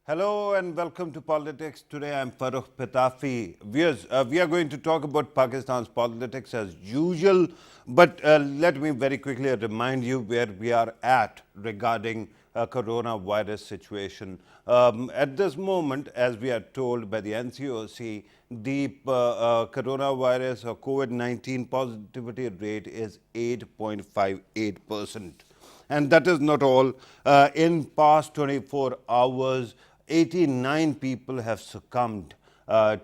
Hello and welcome to Politics. Today I'm Farooq Pitafi. We are going to talk about Pakistan's politics as usual, but let me very quickly remind you where we are at regarding coronavirus situation. At this moment, as we are told by the NCOC, the coronavirus or COVID-19 positivity rate is 8.58%. And that is not all. In past 24 hours, 89 people have succumbed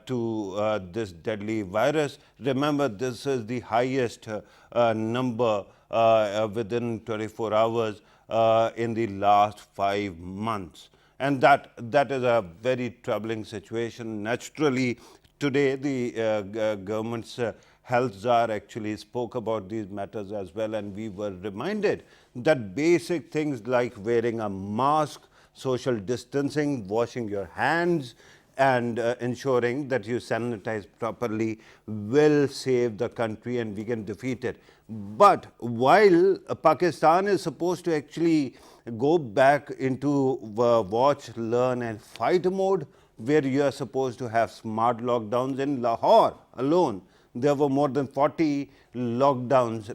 to this deadly virus. Remember, this is the highest number within 24 hours in the last 5 months. And that is a very troubling situation. Naturally, today the government's health czar actually spoke about these matters as well, and we were reminded that basic things like wearing a mask, social distancing, washing your hands, and ensuring that you sanitize properly will save the country and we can defeat it. But while Pakistan is supposed to actually go back into watch, learn, and fight mode, where you are supposed to have smart lockdowns in Lahore alone, there were more than 40 lockdowns,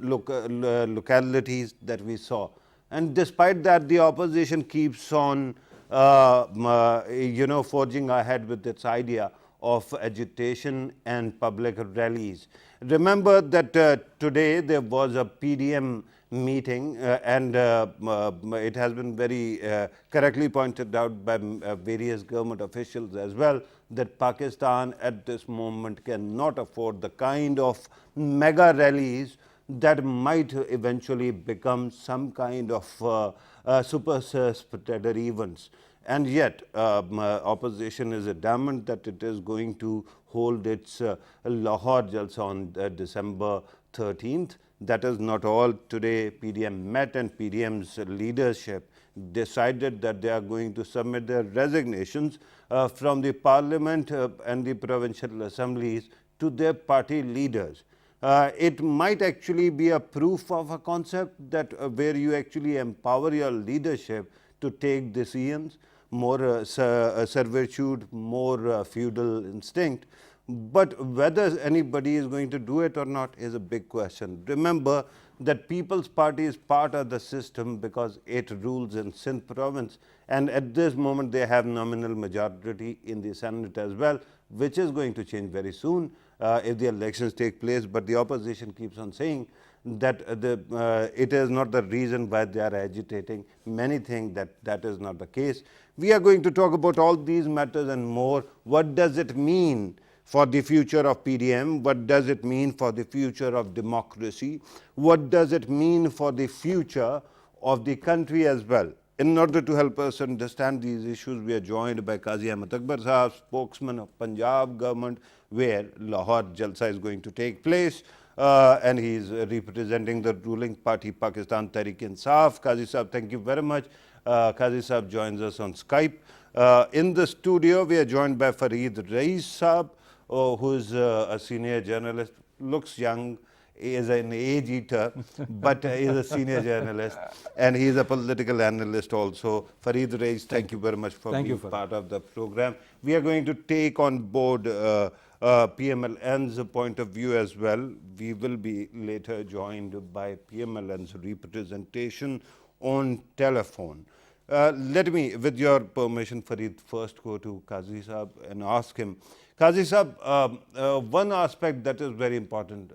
localities that we saw. And despite that, the opposition keeps on, forging ahead with its idea of agitation and public rallies. Remember that today there was a PDM meeting, and it has been very correctly pointed out by various government officials as well, that Pakistan at this moment cannot afford the kind of mega rallies that might eventually become some kind of super spreader events. And yet, opposition is adamant that it is going to hold its Lahore Jalsa on December 13th. That is not all. Today, PDM met, and PDM's leadership decided that they are going to submit their resignations from the parliament and the provincial assemblies to their party leaders. It might actually be a proof of a concept that where you actually empower your leadership to take decisions, more servitude, more feudal instinct. But whether anybody is going to do it or not is a big question. Remember that People's Party is part of the system because it rules in Sindh province, and at this moment they have nominal majority in the Senate as well, which is going to change very soon if the elections take place. But the opposition keeps on saying that it is not the reason why they are agitating. Many think that that is not the case. We are going to talk about all these matters and more. What does it mean for the future of PDM? What does it mean for the future of democracy? What does it mean for the future of the country as well? In order to help us understand these issues, we are joined by Qazi Ahmad Akbar Sahab, spokesman of Punjab government, where Lahore Jalsa is going to take place. And he is representing the ruling party, Pakistan Tehreek-e-Insaf. Qazi Sahab, thank you very much. Qazi Sahab joins us on Skype. In the studio, we are joined by Fareed Rais Sahab, who is a senior journalist, looks young, is an age eater, but is a senior journalist, and he is a political analyst also. Fareed Rais, thank you very much for being part of the program. We are going to take on board PMLN's point of view as well. We will be later joined by PMLN's representation on telephone. Let me, with your permission, Fareed, first go to Qazi Sahab and ask him. Qazi Sahab, one aspect that is very important,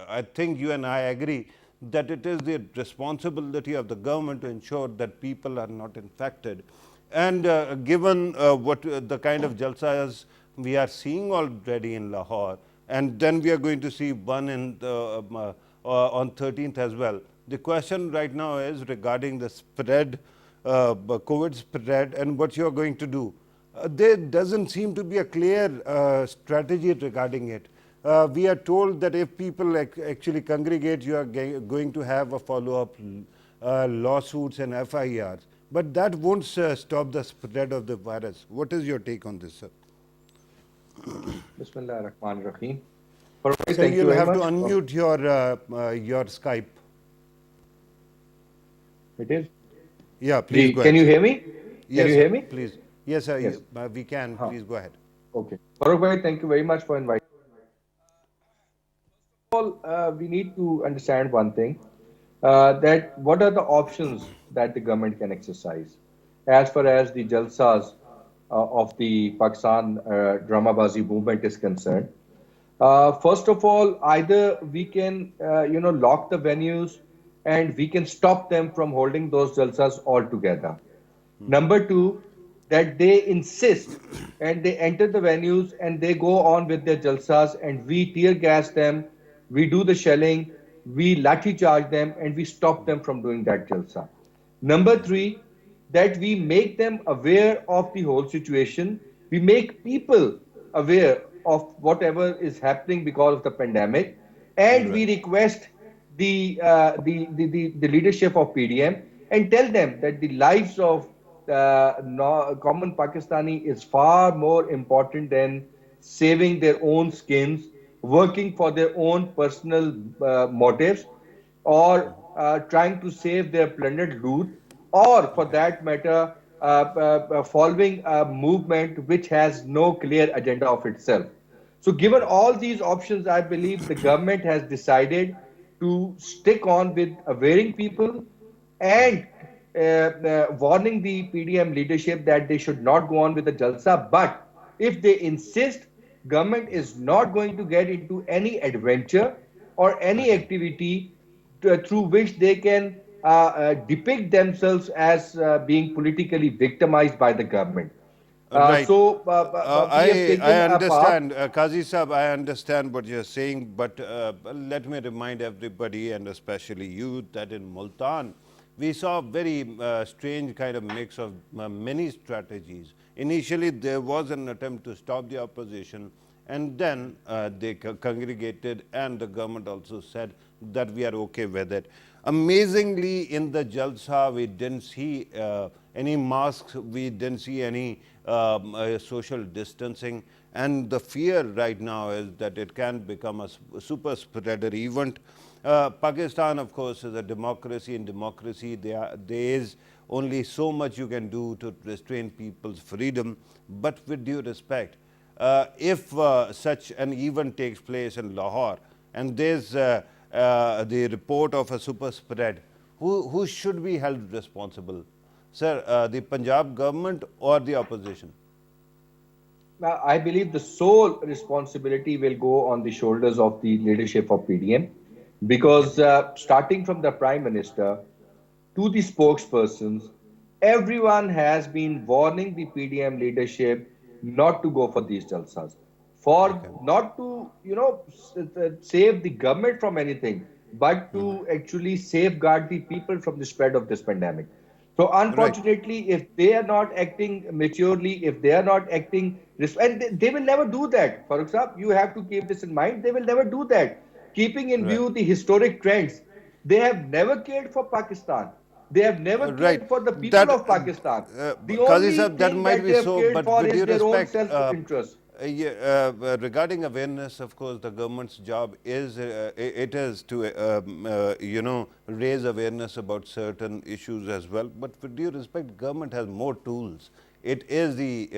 I think you and I agree that it is the responsibility of the government to ensure that people are not infected. And given what the kind of jalsas we are seeing already in Lahore, and then we are going to see one in on 13th as well. The question right now is regarding the spread, COVID spread, and what you are going to do. There doesn't seem to be a clear strategy regarding it. We are told that if people actually congregate, you are going to have a follow-up lawsuits and FIRs. But that won't stop the spread of the virus. What is your take on this, sir? Bismillah ar-Rahman ar-Rahim. So you'll have to unmute your Skype. It is? Yeah, please go Can ahead. you hear me? Yes, can you hear me? Please. Yes, sir, Yes. we can. Huh. Please go ahead. Okay. Farooq bhai, thank you very much for inviting. All, we need to understand one thing, that what are the options that the government can exercise as far as the jalsas of the Pakistan Dramabazi movement is concerned. First of all, either we can, lock the venues and we can stop them from holding those jalsas altogether. Number two, that they insist and they enter the venues and they go on with their jalsas and we tear gas them, we do the shelling, we lathi charge them and we stop them from doing that jalsa. Number three, that we make them aware of the whole situation. We make people aware of whatever is happening because of the pandemic, and we Right. request the leadership of PDM and tell them that the lives of common Pakistani is far more important than saving their own skins, working for their own personal motives, or trying to save their plundered loot, or for Okay. that matter, following a movement which has no clear agenda of itself. So, given Okay. all these options, I believe the government has decided to stick on with awareing people and warning the PDM leadership that they should not go on with the Jalsa. But if they insist, government is not going to get into any adventure or any Okay. activity through which they can depict themselves as being politically victimized by the government. Right. So we have I taken a path. understand, Qazi Sahab, I understand what you're saying, but let me remind everybody, and especially you, that in Multan, we saw a very strange kind of mix of many strategies. Initially, there was an attempt to stop the opposition, and then they congregated, and the government also said that we are okay with it. Amazingly, in the Jalsa, we didn't see any masks, we didn't see any social distancing, and the fear right now is that it can become a super spreader event. Pakistan, of course, is a democracy. In democracy, there is only so much you can do to restrain people's freedom. But with due respect, if such an event takes place in Lahore and there's the report of a super spread, who should be held responsible? Sir, the Punjab government or the opposition? Now, I believe the sole responsibility will go on the shoulders of the leadership of PDM, Okay. because starting from the Prime Minister to the spokespersons, everyone has been warning the PDM leadership not to go for these jalsas, for Okay. not to, save the government from anything, but to actually safeguard the people from the spread of this pandemic. So Right. unfortunately, if they are not acting maturely, if they are not acting, and they will never do that. For example, you have to keep this in mind. They will never do that. Keeping in Right. view the historic trends, they have never cared for Pakistan. They have never Right. cared for the people That, of Pakistan. The Qazi only Sahib, that thing might that be they have so, cared but for with is due their own respect, self-interest. yeah, regarding awareness, of course, the government's job is it is to raise awareness about certain issues as well. But with due respect, government has more tools. It is the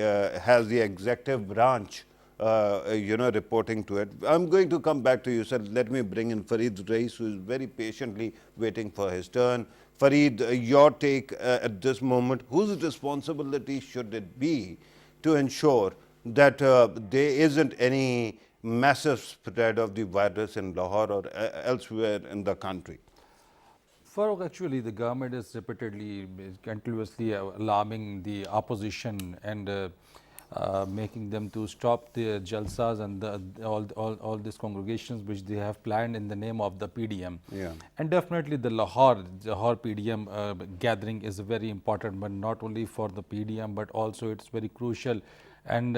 has the executive branch reporting to it. I'm going to come back to you, sir. Let me bring in Fareed Rais, who is very patiently waiting for his turn. Fareed, your take at this moment. Whose responsibility should it be to ensure that there isn't any massive spread of the virus in Lahore or elsewhere in the country? Farooq, actually, the government is repeatedly, continuously alarming the opposition and making them to stop the jalsas and all these congregations which they have planned in the name of the PDM. Yeah. And definitely the Lahore PDM gathering is very important, but not only for the PDM, but also it's very crucial. And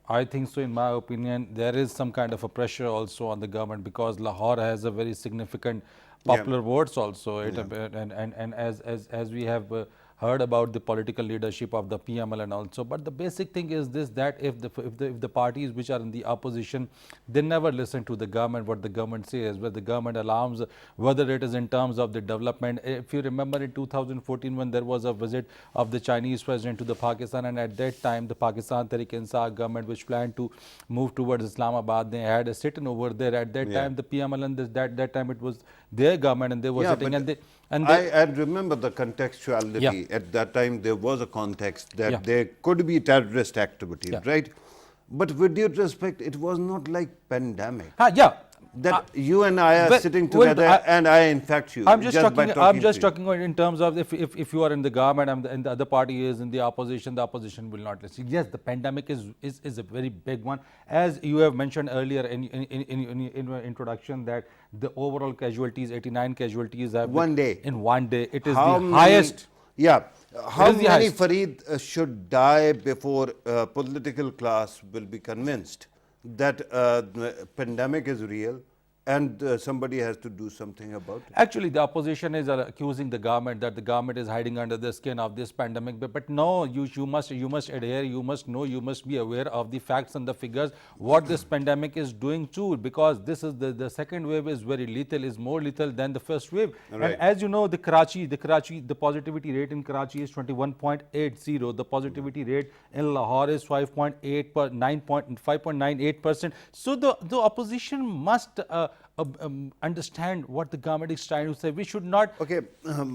I think so, in my opinion, there is some kind of a pressure also on the government because Lahore has a very significant Yeah. popular votes also. Yeah. And as we have heard about the political leadership of the PML and also. But the basic thing is this, that if the parties which are in the opposition, they never listen to the government, what the government says, where the government allows, whether it is in terms of the development. If you remember in 2014 when there was a visit of the Chinese president to the Pakistan, and at that time the Pakistan Tehreek-e-Insaf government, which planned to move towards Islamabad, they had a sit-in over there. At that time the PML, and that time it was their government, and they were sitting, and I remember the contextuality. At that time, there was a context that there could be terrorist activity, right? But with due respect, it was not like pandemic. That you and I are sitting together and I infect you. I'm just talking in terms of if you are in the government and the other party is in the opposition will not listen. Yes, the pandemic is a very big one. As you have mentioned earlier in your introduction, that the overall casualties, 89 casualties have in one day. It is the highest. How many Farid should die before political class will be convinced that the pandemic is real and somebody has to do something about it? Actually, the opposition is accusing the government that the government is hiding under the skin of this pandemic. But no, you must adhere, you must know, you must be aware of the facts and the figures, what this pandemic is doing too, because this is the second wave is very lethal, is more lethal than the first wave. Right. And as you know, the positivity rate in Karachi is 21.80. The positivity rate in Lahore is 5.98%. So the opposition must understand what the government is trying to say. We should not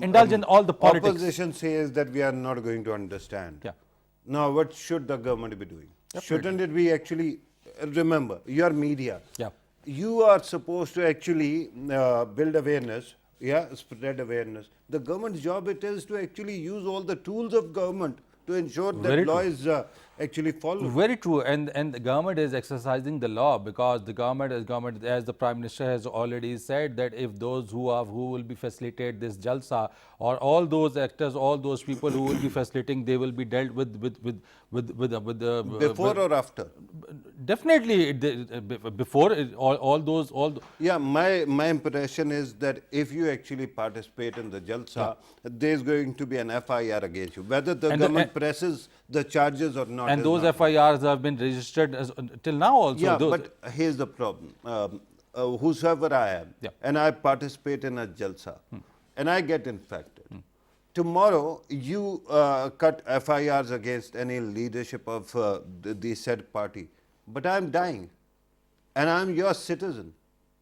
indulge in all the politics. Opposition says that we are not going to understand. Now, what should the government be doing? Shouldn't it be actually, remember, your media. You are supposed to actually build awareness, spread awareness. The government's job it is to actually use all the tools of government to ensure that law is actually followed. Very true, and the government is exercising the law, because the government, as the Prime Minister has already said, that if those who will be facilitate this jalsa, or all those actors, all those people who will be facilitating, they will be dealt with before or after? Definitely before all those. My impression is that if you actually participate in the jalsa, there is going to be an FIR against you, whether the government presses the charges or not. And those FIRs have been registered till now also. But here's the problem. Whosoever I am, and I participate in a jalsa, and I get infected, tomorrow you cut FIRs against any leadership of the said party, but I'm dying, and I'm your citizen.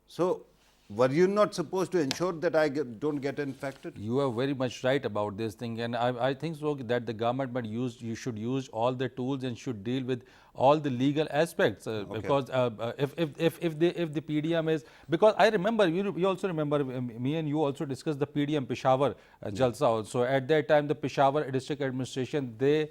So, were you not supposed to ensure that I don't get infected? You are very much right about this thing, and I think so that the government should use all the tools and should deal with all the legal aspects, because if the PDM is, because I remember you also remember, me and you also discussed the PDM Peshawar Jalsa also. At that time, the Peshawar district administration, they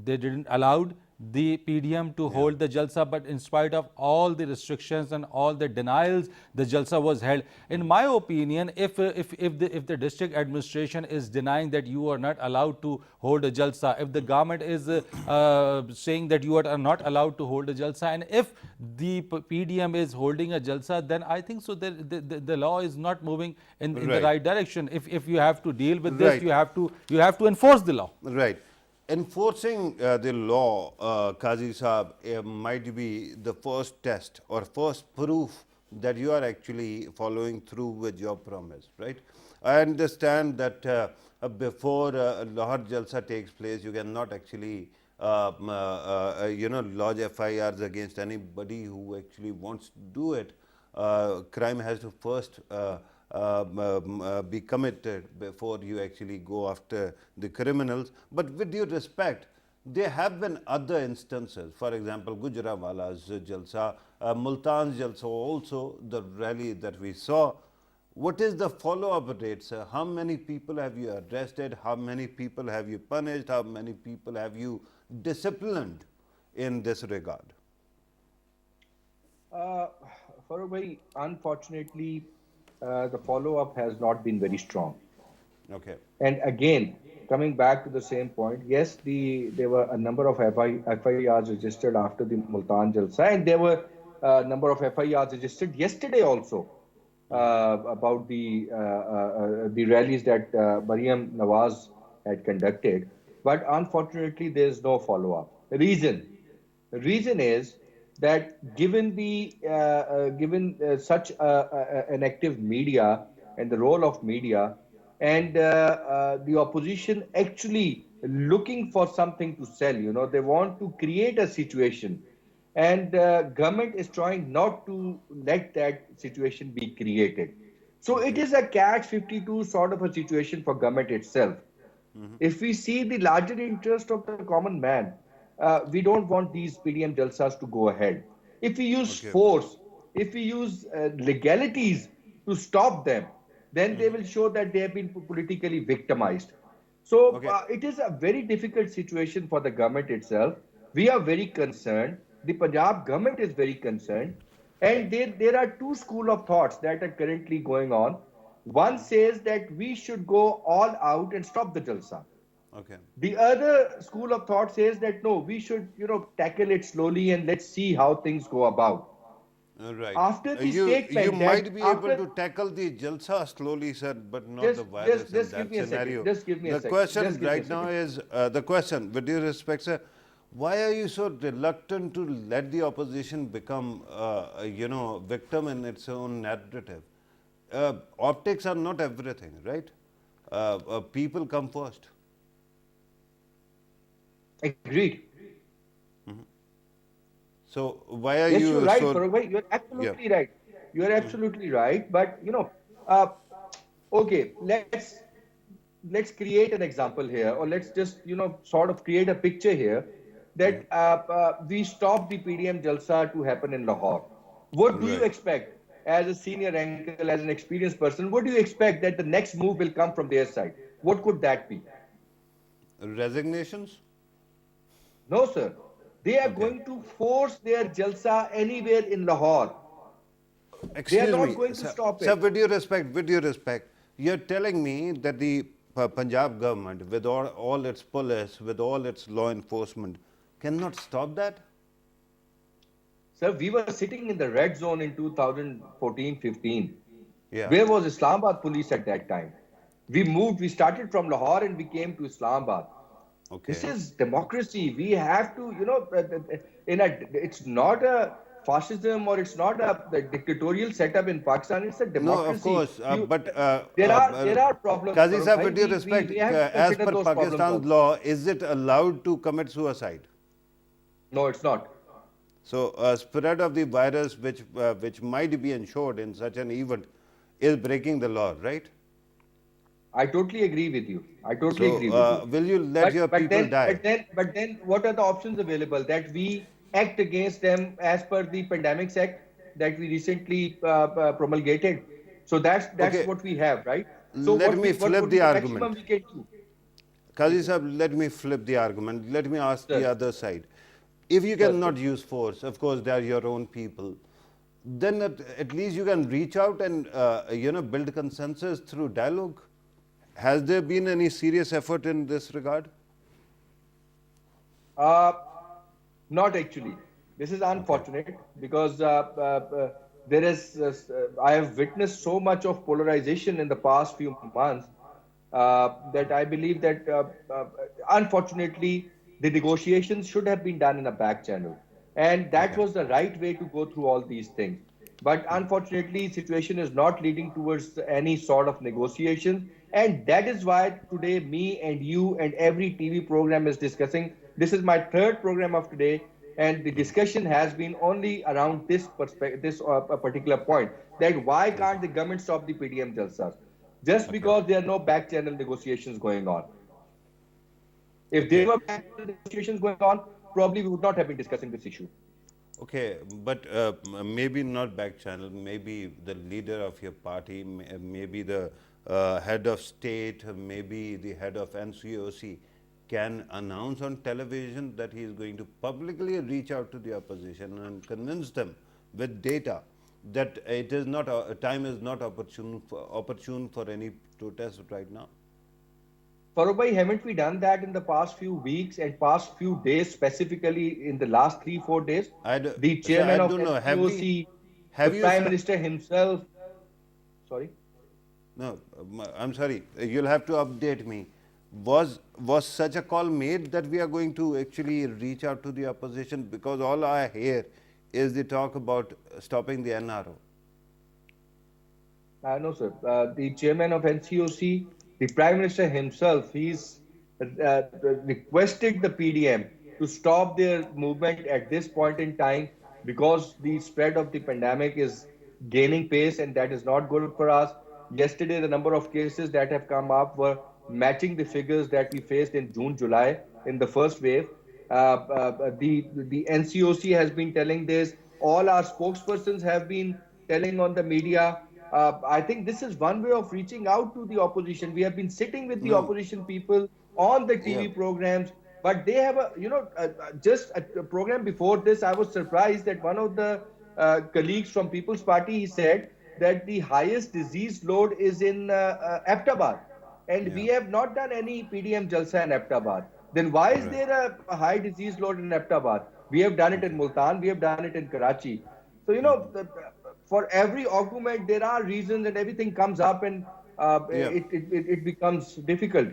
didn't allowed the PDM to hold the Jalsa, but in spite of all the restrictions and all the denials, the Jalsa was held. In my opinion, if the district administration is denying that you are not allowed to hold a Jalsa, if the government is saying that you are not allowed to hold a Jalsa, and if the PDM is holding a Jalsa, then I think so the law is not moving in the right direction. If you have to deal with this, you have to enforce the law. Right. Enforcing the law, Qazi Saab, might be the first test or first proof that you are actually following through with your promise, right? I understand that before Lahore Jalsa takes place, you cannot actually lodge FIRs against anybody who actually wants to do it. Crime has to first be committed before you actually go after the criminals. But with due respect, there have been other instances. For example, Gujranwala's Jalsa, Multan's Jalsa, also the rally that we saw. What is the follow-up rate, sir? How many people have you arrested? How many people have you punished? How many people have you disciplined in this regard? Farooq bhai, unfortunately, the follow-up has not been very strong. Okay. And again, coming back to the same point, yes, there were a number of FIRs registered after the Multan Jalsa, and there were a number of FIRs registered yesterday also about the rallies that Maryam Nawaz had conducted, but unfortunately there is no follow-up. The reason is that given such an active media and the role of media, and the opposition actually looking for something to sell, they want to create a situation, and government is trying not to let that situation be created. So it Okay. is a catch 52 sort of a situation for government itself. If we see the larger interest of the common man, we don't want these PDM jalsas to go ahead. If we use Okay. force, if we use legalities to stop them, then they will show that they have been politically victimized. So Okay. it is a very difficult situation for the government itself. We are very concerned. The Punjab government is very concerned. And there are two school of thoughts that are currently going on. One says that we should go all out and stop the Jalsa. Okay. The other school of thought says that no, we should, tackle it slowly and let's see how things go about. Right. After the You statement that might be able after to tackle the jalsa slowly, sir, but not the just virus just in just give that me a second. scenario. Just give me a The second. question Just give me a right now second. is the question, with due respect, sir, why are you so reluctant to let the opposition become, victim in its own narrative? Optics are not everything, right? People come first. Agreed. So why are Yes, you're you right, so? Farooq bhai. You're Yeah. absolutely right. You're absolutely right. But uh, okay, let's create an example here, or let's just sort of create a picture here that we stop the PDM Jalsa to happen in Lahore. What do you Right. expect as a senior uncle, as an experienced person? What do you expect that the next move will come from their side? What could that be? Resignations? No, sir. They are Okay. going to force their Jalsa anywhere in Lahore. They are Excuse not me, going to stop sir, it. with due respect, you're telling me that the Punjab government, with all its police, with all its law enforcement, cannot stop that? Sir, we were sitting in the red zone in 2014-15. Yeah. Where was Islamabad police at that time? We started from Lahore and we came to Islamabad. This Okay. is democracy. We have to, it's not a fascism or it's not a dictatorial setup in Pakistan. It's a No, of democracy. course, but There are problems, Qazi Farooq sir, bhai. with due We respect, have to as consider per those problems Pakistan's also. law, is it allowed to commit suicide? No, it's not. So, spread of the virus, which might be ensured in such an event, is breaking the law, right? I totally agree with you. I totally So, agree with you. will you let your people die? What are the options available? That we act against them as per the Pandemics Act that we recently promulgated. So that's Okay, what we have, right? So let me what flip would be the the maximum argument. we can do? Qazi Sahib, let me flip the argument. Let me ask the Sir, other side. If you sir, sir. cannot use force, of course, they are your own people, then at least you can reach out and build consensus through dialogue. Has there been any serious effort in this regard? Uh, Not actually. This is Okay. unfortunate because there is. I have witnessed so much of polarization in the past few months that I believe that unfortunately the negotiations should have been done in a back channel, and that Okay. was the right way to go through all these things. But unfortunately, situation is not leading towards any sort of negotiation, and that is why today me and you and every TV program is discussing. This is my third program of today, and the discussion has been only around this perspective, this particular point, that why can't the government stop the PDM jalsas? Just Okay. because there are no back channel negotiations going on. If there Okay. were back channel negotiations going on, probably we would not have been discussing this issue. Okay, but maybe not back channel, maybe the leader of your party, maybe the head of state, maybe the head of NCOC can announce on television that he is going to publicly reach out to the opposition and convince them with data that it is not time is not opportune for any protest right now. Farooq bhai, haven't we done that in the past few weeks and past few days, specifically in the last 3, 4 days? The Sir, I chairman of don't know. NCOC, the Have you, Prime sir? Minister himself, sorry. No, I'm sorry. You'll have to update me. Was such a call made that we are going to actually reach out to the opposition? Because all I hear is the talk about stopping the NRO. No, sir. The chairman of NCOC, the Prime Minister himself, he's requested the PDM to stop their movement at this point in time because the spread of the pandemic is gaining pace and that is not good for us. Yesterday, the number of cases that have come up were matching the figures that we faced in June, July in the first wave. The NCOC has been telling this. All our spokespersons have been telling on the media. I think this is one way of reaching out to the opposition. We have been sitting with the No. opposition people on the Yeah. TV programs, but they have just a program before this. I was surprised that one of the colleagues from People's Party, he said that the highest disease load is in Ahmedabad, and we Yeah. have not done any PDM Jalsa in Ahmedabad. Then why is Right. there a high disease load in Ahmedabad? We have done it in Multan, we have done it in Karachi. So, for every argument, there are reasons and everything comes up and Yeah. it becomes difficult.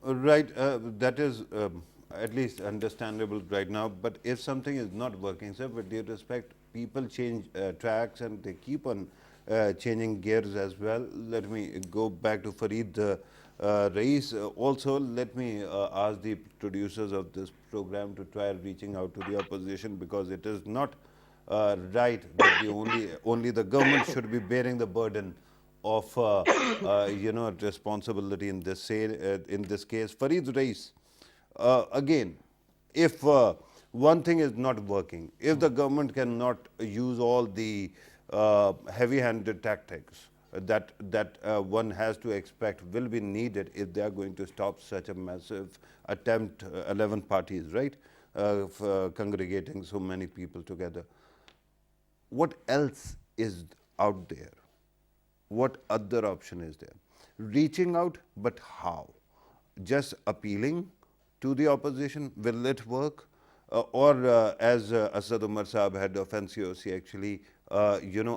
Right, that is at least understandable right now. But if something is not working, sir, with due respect, people change tracks and they keep on changing gears as well. Let me go back to Fareed Rais. Also, let me ask the producers of this program to try reaching out to the opposition, because it is not right that the only the government should be bearing the burden of responsibility in this case. Fareed Rais, again, if one thing is not working, if the government cannot use all the heavy-handed tactics that one has to expect will be needed if they are going to stop such a massive attempt, 11 parties, right, congregating so many people together. What else is out there? What other option is there? Reaching out, but how? Just appealing to the opposition, will it work? Or as Asad Umar Saab, head of NCOC, actually,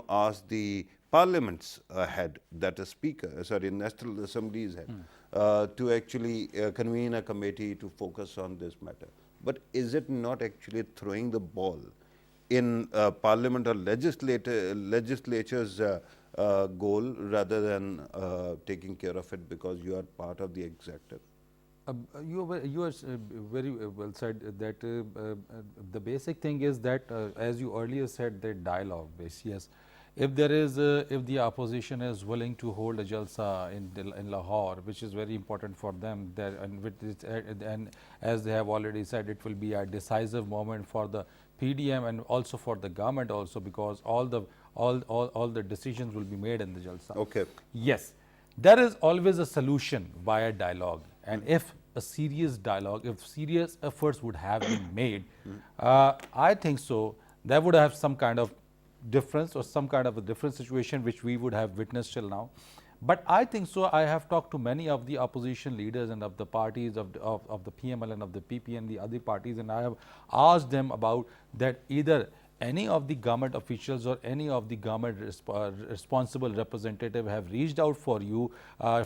asked the Parliament's head, that is Speaker, National Assembly's head, to actually convene a committee to focus on this matter. But is it not actually throwing the ball in Parliament or legislature's goal rather than taking care of it because you are part of the executive? You are very well said that the basic thing is that as you earlier said, that dialogue base. Yes, if there is if the opposition is willing to hold a jalsa in Lahore, which is very important for them, there and as they have already said, it will be a decisive moment for the PDM and also for the government also, because all the decisions will be made in the jalsa. Okay. Yes, there is always a solution via dialogue, and if a serious dialogue, if serious efforts would have been made, I think so, there would have some kind of difference or some kind of a different situation which we would have witnessed till now. But I think so, I have talked to many of the opposition leaders and of the parties of the PML and of the PP and the other parties, and I have asked them about that either any of the government officials or any of the government responsible representative have reached out for you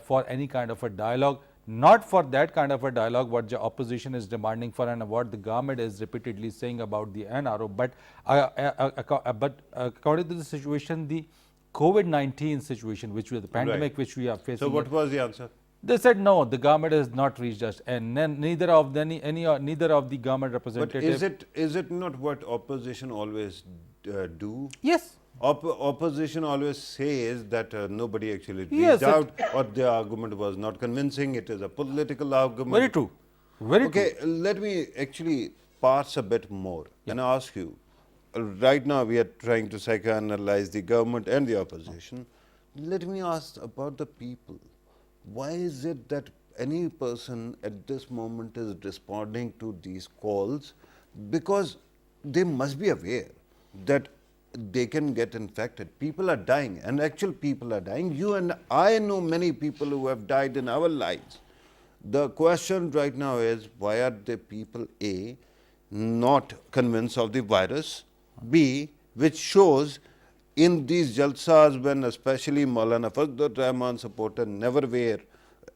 for any kind of a dialogue, not for that kind of a dialogue what the opposition is demanding for and what the government is repeatedly saying about the NRO, but according to the situation, the COVID-19 situation, which was the pandemic, Right. which we are facing. So what was the answer? They said no, the government has not reached us, and then neither of the government But representatives. is it not what opposition always do? Yes. Opposition always says that nobody actually Yes, reached out, or the argument was not convincing. It is a political argument. Very true. Very true. Okay, let me actually parse a bit more and ask you. Right now, we are trying to psychoanalyze the government and the opposition. Let me ask about the people. Why is it that any person at this moment is responding to these calls? Because they must be aware that they can get infected. People are dying, and actual people are dying. You and I know many people who have died in our lives. The question right now is, why are the people, A, not convinced of the virus, B, which shows in these jalsas when especially Maulana Fazlur Rahman supporter never wear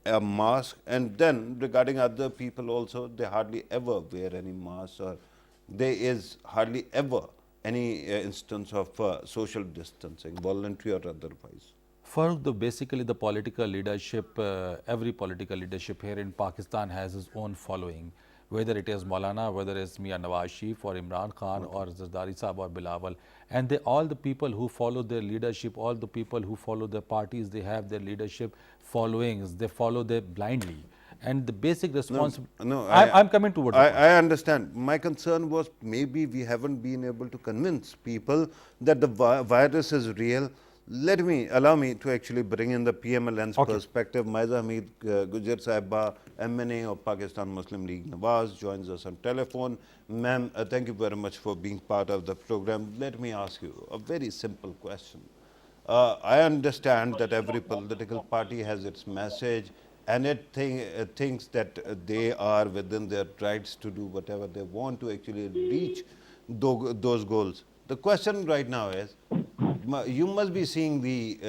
a mask, and then regarding other people also, they hardly ever wear any mask, or there is hardly ever any instance of social distancing, voluntary or otherwise. Farooq, basically the political leadership, every political leadership here in Pakistan has its own following, whether it is Maulana, whether it's Mia Nawaz Sharif or Imran Khan or Zardari Sahab or Bilawal. And all the people who follow their leadership, all the people who follow their parties, they have their leadership followings, they follow them blindly. And the basic responsibility, No, I'm coming towards the point. I understand. My concern was maybe we haven't been able to convince people that the virus is real. Allow me to actually bring in the PMLN's perspective. Maiza Hamid Gujar Sahiba, MNA of Pakistan Muslim League Nawaz, joins us on telephone. Ma'am, thank you very much for being part of the program. Let me ask you a very simple question. I understand that every political party has its message, and it thinks that they are within their rights to do whatever they want to actually reach those goals. The question right now is, you must be seeing the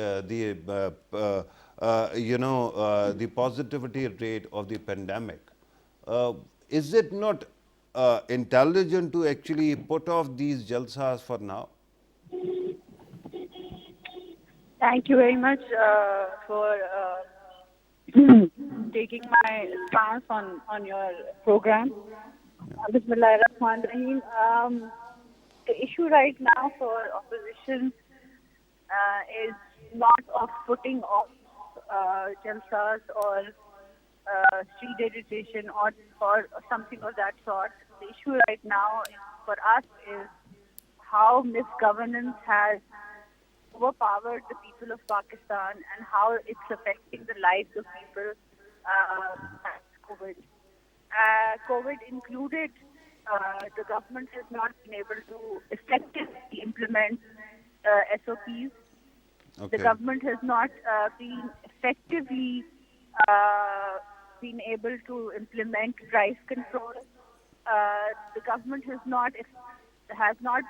positivity rate of the pandemic. Is it not intelligent to actually put off these jalsas for now? Thank you very much for taking my stance on your program. Bismillahirrahmanirrahim. The issue right now for opposition is not of putting off jalsas or street agitation or something of that sort. The issue right now for us is how misgovernance has overpowered the people of Pakistan and how it's affecting the lives of people COVID. COVID included, the government has not been able to effectively implement SOPs. Okay. The government has not been effectively been able to implement price control. The government has not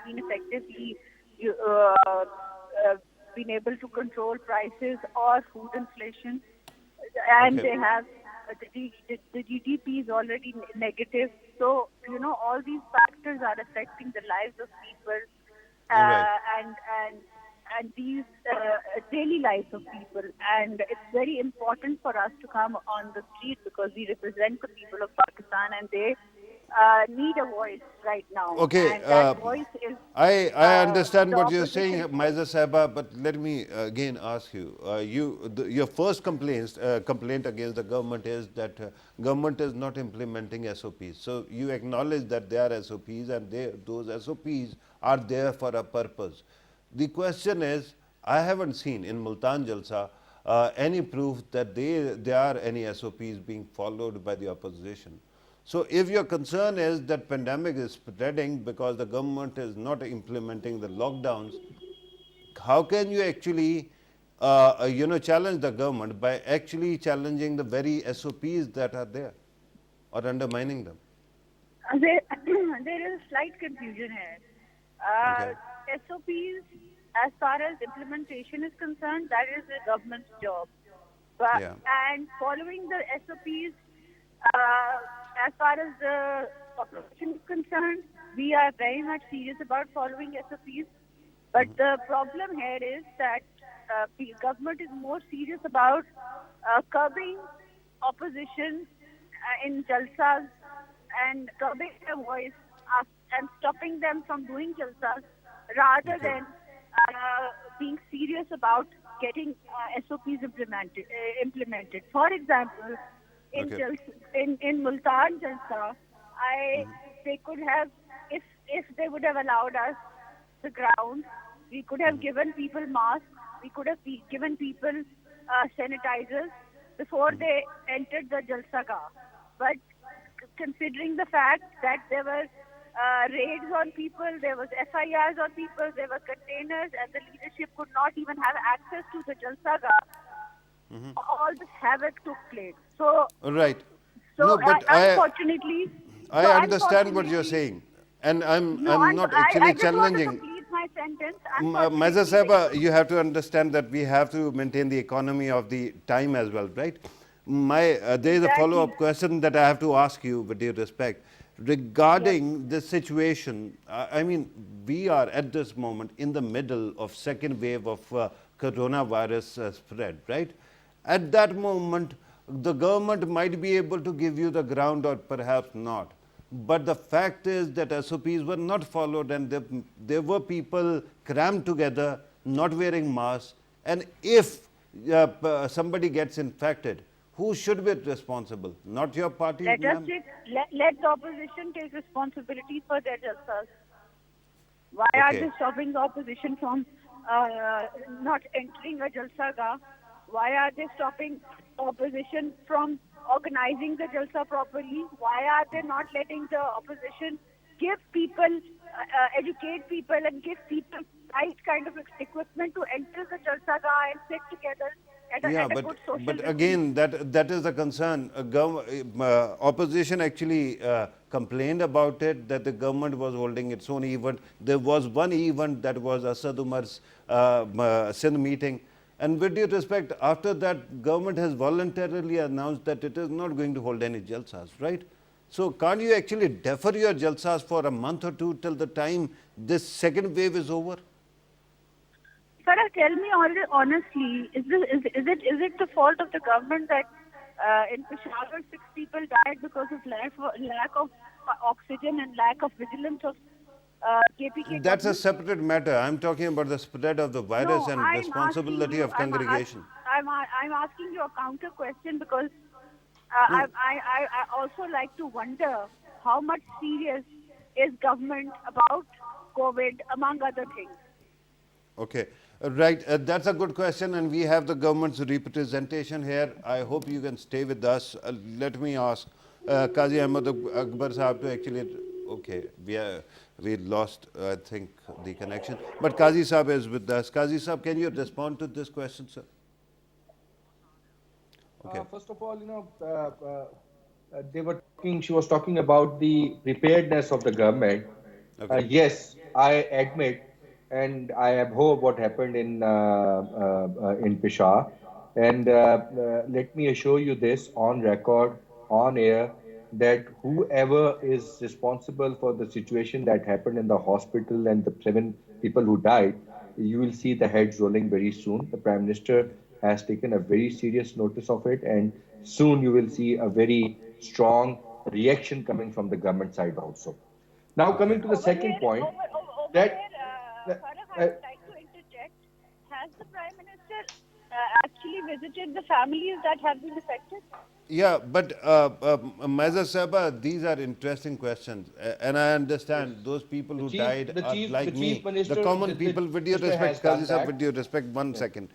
been effectively been able to control prices or food inflation, and Okay. they have the GDP is already negative. So all these factors are affecting the lives of people Right. and these daily lives of people. And it's very important for us to come on the street because we represent the people of Pakistan, and they need a voice right now. Okay, and that voice is. I understand the what you're opposition saying, Maiza Sahiba, but let me again ask you. Your first complaint against the government is that government is not implementing SOPs. So you acknowledge that there are SOPs, and those SOPs are there for a purpose. The question is, I haven't seen in Multan Jalsa any proof that there are any SOPs being followed by the opposition. So if your concern is that pandemic is spreading because the government is not implementing the lockdowns, how can you actually challenge the government by actually challenging the very SOPs that are there or undermining them? There, there is a slight confusion here. Okay. SOPs, as far as implementation is concerned, that is the government's job. But, Yeah. And following the SOPs, as far as the opposition is concerned, we are very much serious about following SOPs. But the problem here is that the government is more serious about curbing opposition in jalsas and curbing their voice and stopping them from doing jalsas rather than being serious about getting SOPs implemented. For example, in Multan Jalsa, they could have, if they would have allowed us the ground, we could have given people masks, we could have given people sanitizers before they entered the Jalsagah. But considering the fact that there were raids on people, there was FIRs on people, there were containers, and the leadership could not even have access to the Jalsagah, all this havoc took place. So, Right. so No, but unfortunately, I understand what you're saying, and I'm not actually I just challenging. want to complete my sentence. Maiza Sahiba, you have to understand that we have to maintain the economy of the time as well, right? there is a Exactly. follow-up question that I have to ask you, with due respect, regarding this situation. I mean, we are at this moment in the middle of second wave of coronavirus spread, right? At that moment, the government might be able to give you the ground or perhaps not. But the fact is that SOPs were not followed, and there were people crammed together, not wearing masks. And if somebody gets infected, who should be responsible? Not your party, Let us ma'am? let the opposition take responsibility for their jalsas. Why are Okay. they stopping the opposition from not entering a jalsa? Why are they stopping opposition from organizing the jalsa properly? Why are they not letting the opposition give people, educate people and give people right kind of equipment to enter the jalsa and sit together Yeah, at a good social but distance? again, that is the concern. Opposition actually complained about it, that the government was holding its own event. There was one event that was Asad Umar's Sindh meeting. And with due respect, after that, government has voluntarily announced that it is not going to hold any jalsas, right? So can't you actually defer your jalsas for a month or two till the time this second wave is over? Farah, tell me honestly, is it the fault of the government that in Peshawar 6 people died because of lack of oxygen and lack of vigilance of KPK That's a government? separate matter. I'm talking about the spread of the virus No, and I'm asking responsibility you. of congregation. I'm asking you a counter question because No. I also like to wonder how much serious is government about COVID among other things. Okay. Right. That's a good question, and we have the government's representation here. I hope you can stay with us. Let me ask Qazi Ahmad Akbar Sahab to actually. Okay, we lost, I think, the connection. But Qazi Sahab is with us. Qazi Sahab, can you respond to this question, sir? Okay. First of all, she was talking about the preparedness of the government. Okay. Yes, I admit and I abhor what happened in Peshawar. And let me assure you this on record, on air, that whoever is responsible for the situation that happened in the hospital and the 7 people who died, you will see the heads rolling very soon. The Prime Minister has taken a very serious notice of it, and soon you will see a very strong reaction coming from the government side also. Now, coming to the second point, Over that here, Farah, I uh, would like to interject. Has the Prime Minister actually visited the families that have been affected? Yeah, but Mazhar Saba, these are interesting questions, and I understand those people who died are the like chief me, the minister, common people. With due minister has respect, done Qazi Sahab, that. with due respect, one second.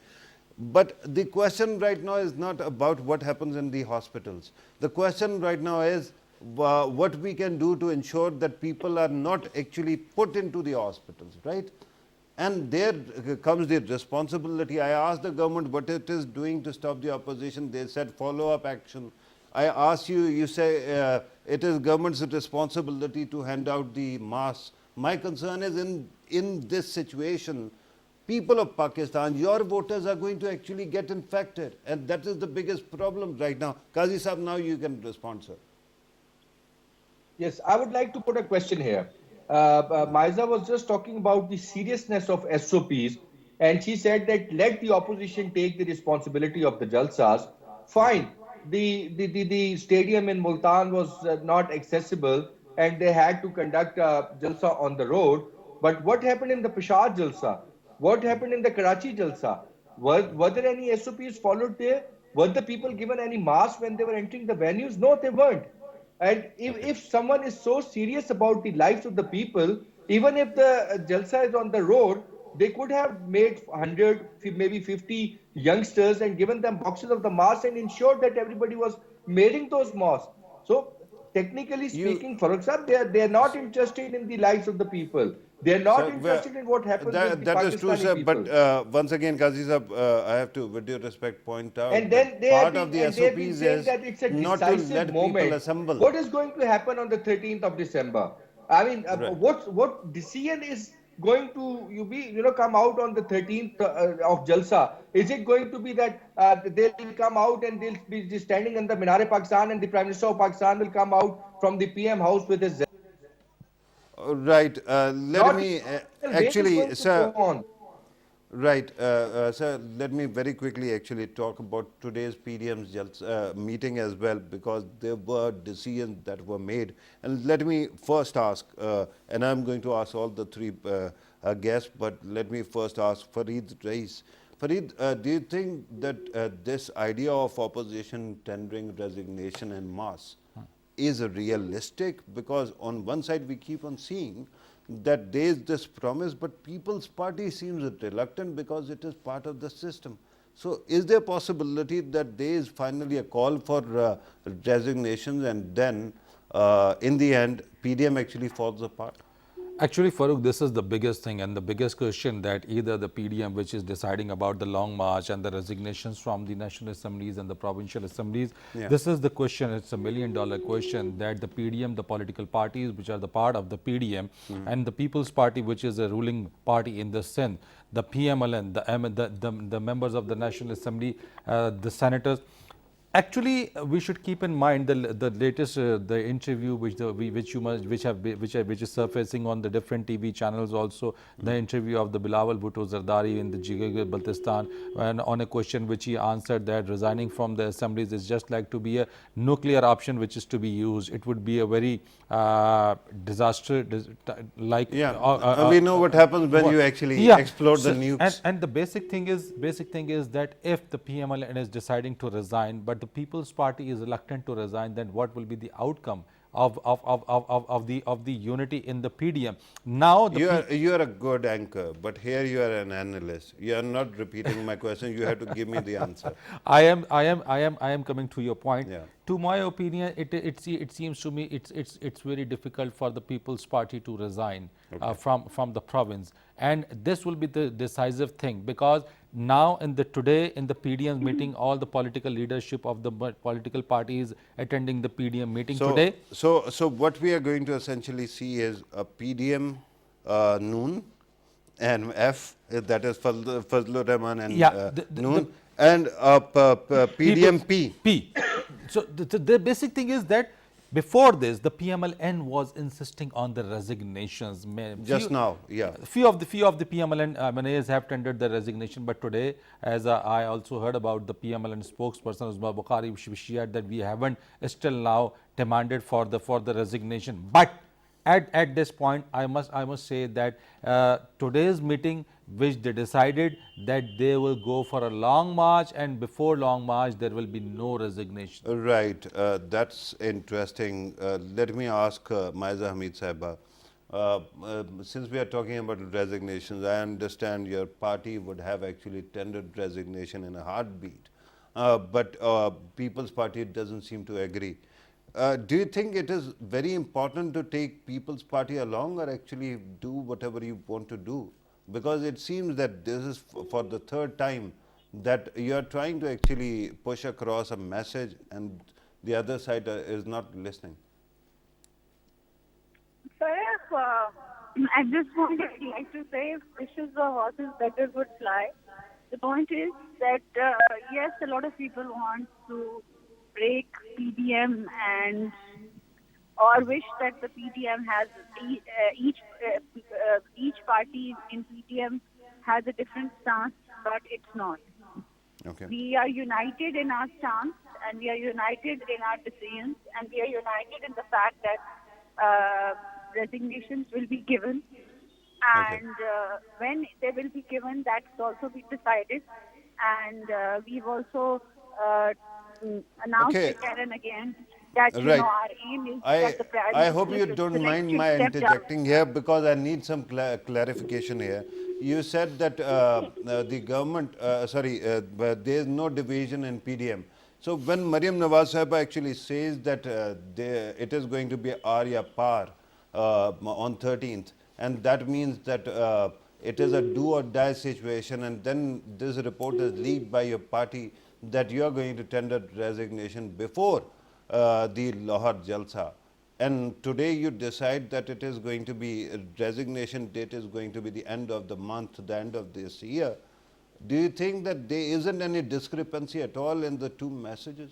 But the question right now is not about what happens in the hospitals. The question right now is what we can do to ensure that people are not actually put into the hospitals, right? And there comes the responsibility. I asked the government what it is doing to stop the opposition. They said follow-up action. I asked you, you say it is government's responsibility to hand out the masks. My concern is in this situation, people of Pakistan, your voters are going to actually get infected. And that is the biggest problem right now. Qazi Sahab, now you can respond, sir. Yes, I would like to put a question here. Maiza was just talking about the seriousness of SOPs, and she said that let the opposition take the responsibility of the Jalsas. Fine, the stadium in Multan was not accessible, and they had to conduct a Jalsa on the road. But what happened in the Peshawar Jalsa? What happened in the Karachi Jalsa? Were there any SOPs followed there? Were the people given any masks when they were entering the venues? No, they weren't. And Okay. if someone is so serious about the lives of the people, even if the Jalsa is on the road, they could have made 100, maybe 50 youngsters and given them boxes of the masks and ensured that everybody was wearing those masks. So, technically You, speaking, Farooq Sahab, they are not interested in the lives of the people. They are not so interested in what happens with the that is true, Pakistani sir. But people. once again, Qazi Sahab, I have to, with due respect, point out And then that part of the they have been SOPs saying is that it's a not to decisive let people moment. assemble. What is going to happen on the 13th of December? I mean, Right. what decision is going to come out on the 13th of Jalsa? Is it going to be that they'll come out and they'll be just standing in the Minare Pakistan and the Prime Minister of Pakistan will come out from the PM house with his Right. Let not me way is actually, going to go sir. on. Right. Sir, let me very quickly actually talk about today's PDM's meeting as well, because there were decisions that were made. And let me first ask, and I'm going to ask all the three guests, but let me first ask Fareed Rais. Fareed, do you think that this idea of opposition tendering resignation en masse is realistic? Because on one side we keep on seeing that there is this promise, but People's Party seems reluctant because it is part of the system. So is there possibility that there is finally a call for resignations and then in the end PDM actually falls apart? Actually, Farooq, this is the biggest thing and the biggest question, that either the PDM, which is deciding about the long march and the resignations from the national assemblies and the provincial assemblies, Yeah. this is the question. It's a $1 million question, that the PDM, the political parties which are the part of the PDM, and the People's Party, which is a ruling party in the Sindh, the PMLN, the members of the National Assembly, the senators. Actually, we should keep in mind the latest the interview which is surfacing on the different TV channels. Also, the interview of the Bilawal Bhutto Zardari in the Jigar Baltistan, and on a question which he answered that resigning from the assemblies is just like to be a nuclear option which is to be used. It would be a very disaster, like We know what happens when you actually explode the nukes. And the basic thing is that if the PMLN is deciding to resign, but the People's Party is reluctant to resign, then what will be the outcome of the unity in the PDM? Now You are a good anchor, but here you are an analyst. You are not repeating my question. You have to give me the answer. I am coming to your point. Yeah. To my opinion, it seems to me it's very difficult for the People's Party to resign from the province, and this will be the decisive thing, because now in the PDM meeting, all the political leadership of the political parties attending the PDM meeting today. So what we are going to essentially see is a PDM Noon and F, that is Fazlur Rahman and Noon, and PDM P. So the basic thing is that before this, the PMLN was insisting on the resignations. Just now, yeah. Few of the PMLN MNAs have tendered the resignation, but today, as I also heard about the PMLN spokesperson Uzma Bukhari, she shared that we haven't still now demanded for the resignation. But at this point, I must say that today's meeting, which they decided that they will go for a long march, and before long march there will be no resignation. Right, that's interesting. Let me ask Maiza Hamid Sahiba. Since we are talking about resignations, I understand your party would have actually tendered resignation in a heartbeat, but People's Party doesn't seem to agree. Do you think it is very important to take People's Party along, or actually do whatever you want to do? Because it seems that this is for the third time that you are trying to actually push across a message and the other side is not listening. Sir, at this point, I'd like to say, if wishes were horses, beggars would fly. The point is that, yes, a lot of people want to break PDM and or wish that the PDM has each party in PDM has a different stance, but it's not. Okay. We are united in our stance, and we are united in our decisions, and we are united in the fact that resignations will be given, and when they will be given, that's also been decided, and we've also announced again and again that our aim is that the Prime I hope you Minister don't mind my step down. interjecting here, because I need some clarification here. You said that the government, there is no division in PDM. So when Mariam Nawaz Sahiba actually says that it is going to be Arya Par on 13th, and that means that it is a do or die situation, and then this report is leaked by your party that you are going to tender resignation before the Lahore Jalsa. and today you decide that it is going to be, resignation date is going to be the end of the month, the end of this year. Do you think that there isn't any discrepancy at all in the two messages?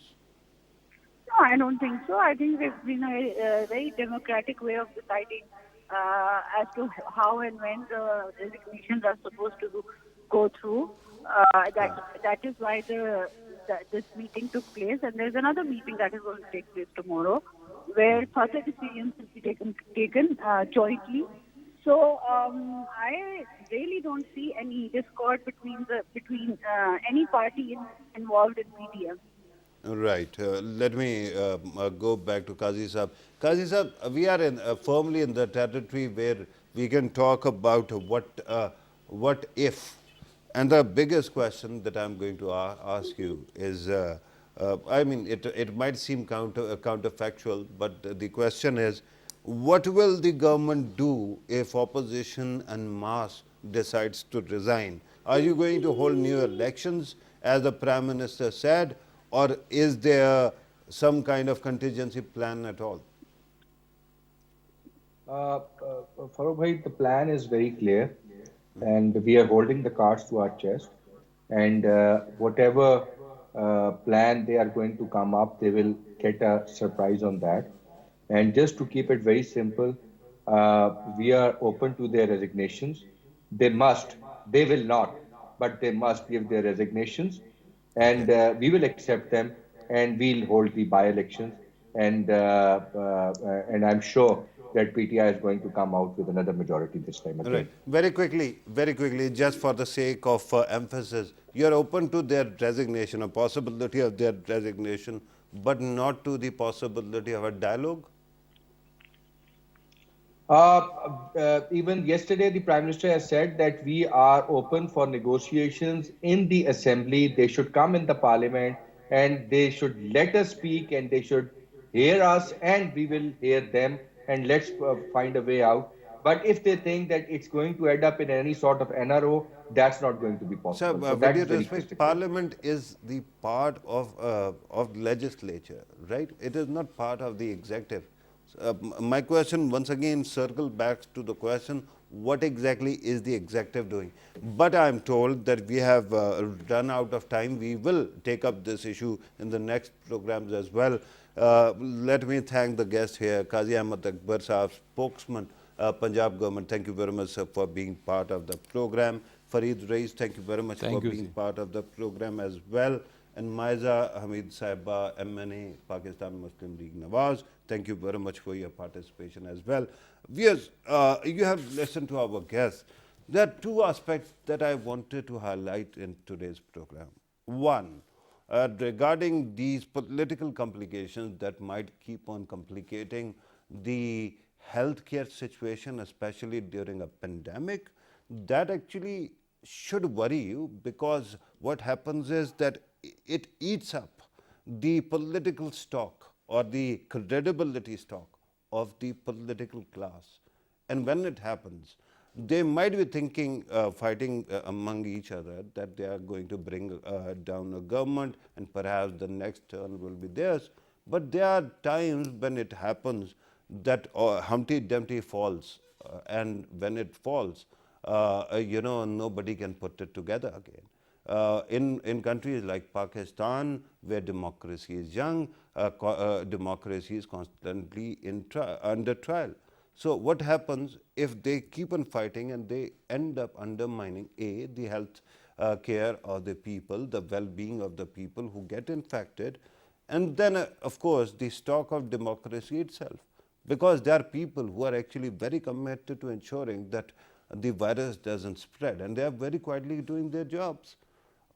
No, I don't think so. I think there's been a very democratic way of deciding as to how and when the resignations are supposed to go through. That is why this meeting took place, and there's another meeting that is going to take place tomorrow, where further decisions will be taken jointly. So I really don't see any discord between any party involved in PDM. Right. Let me go back to Qazi Sahab. Qazi Sahab, we are firmly in the territory where we can talk about what if. And the biggest question that I'm going to ask you is, I mean, it might seem counterfactual, but the question is, what will the government do if opposition en masse decides to resign? Are you going to hold new elections, as the Prime Minister said, or is there some kind of contingency plan at all? Farooq bhai, the plan is very clear, and we are holding the cards to our chest. And whatever plan they are going to come up, they will get a surprise on that. And just to keep it very simple, we are open to their resignations. They will not, but they must give their resignations, and we will accept them, and we'll hold the by-elections, and I'm sure that PTI is going to come out with another majority this time again. Right. Very quickly, just for the sake of emphasis, you are open to their resignation, a possibility of their resignation, but not to the possibility of a dialogue? Even yesterday, the Prime Minister has said that we are open for negotiations in the Assembly. They should come in the Parliament, and they should let us speak, and they should hear us, and we will hear them, and let's find a way out. But if they think that it's going to end up in any sort of NRO, that's not going to be possible. Sir, So with that due is very respect, critical. Parliament is the part of legislature, right? It is not part of the executive. My question once again circle back to the question, what exactly is the executive doing? But I am told that we have run out of time. We will take up this issue in the next programs as well. Let me thank the guest here, Qazi Ahmad Akbar Sahab, spokesman, Punjab government. Thank you very much, sir, for being part of the program. Fareed Rais, thank you very much for being part of the program as well. And Maiza Hamid Sahiba, MNA, Pakistan Muslim League Nawaz, thank you very much for your participation as well. Viewers, you have listened to our guests. There are two aspects that I wanted to highlight in today's program. One, regarding these political complications that might keep on complicating the healthcare situation, especially during a pandemic, that actually should worry you, because what happens is that it eats up the political stock or the credibility stock of the political class. And when it happens, they might be thinking, fighting among each other, that they are going to bring down a government and perhaps the next turn will be theirs. But there are times when it happens that Humpty Dumpty falls, and when it falls, nobody can put it together again. In countries like Pakistan, where democracy is young, democracy is constantly under trial. So what happens if they keep on fighting and they end up undermining the health care of the people, the well-being of the people who get infected, and then of course the stock of democracy itself, because there are people who are actually very committed to ensuring that the virus doesn't spread, and they are very quietly doing their jobs.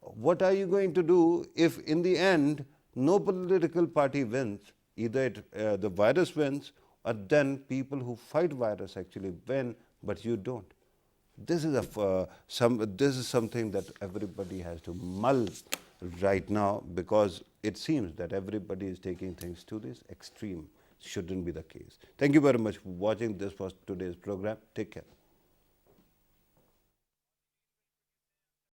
What are you going to do if in the end no political party wins? Either the virus wins, or then people who fight virus actually win, but you don't. This is something that everybody has to mull right now, because it seems that everybody is taking things to this extreme. Shouldn't be the case. Thank you very much for watching. This was today's program. Take care.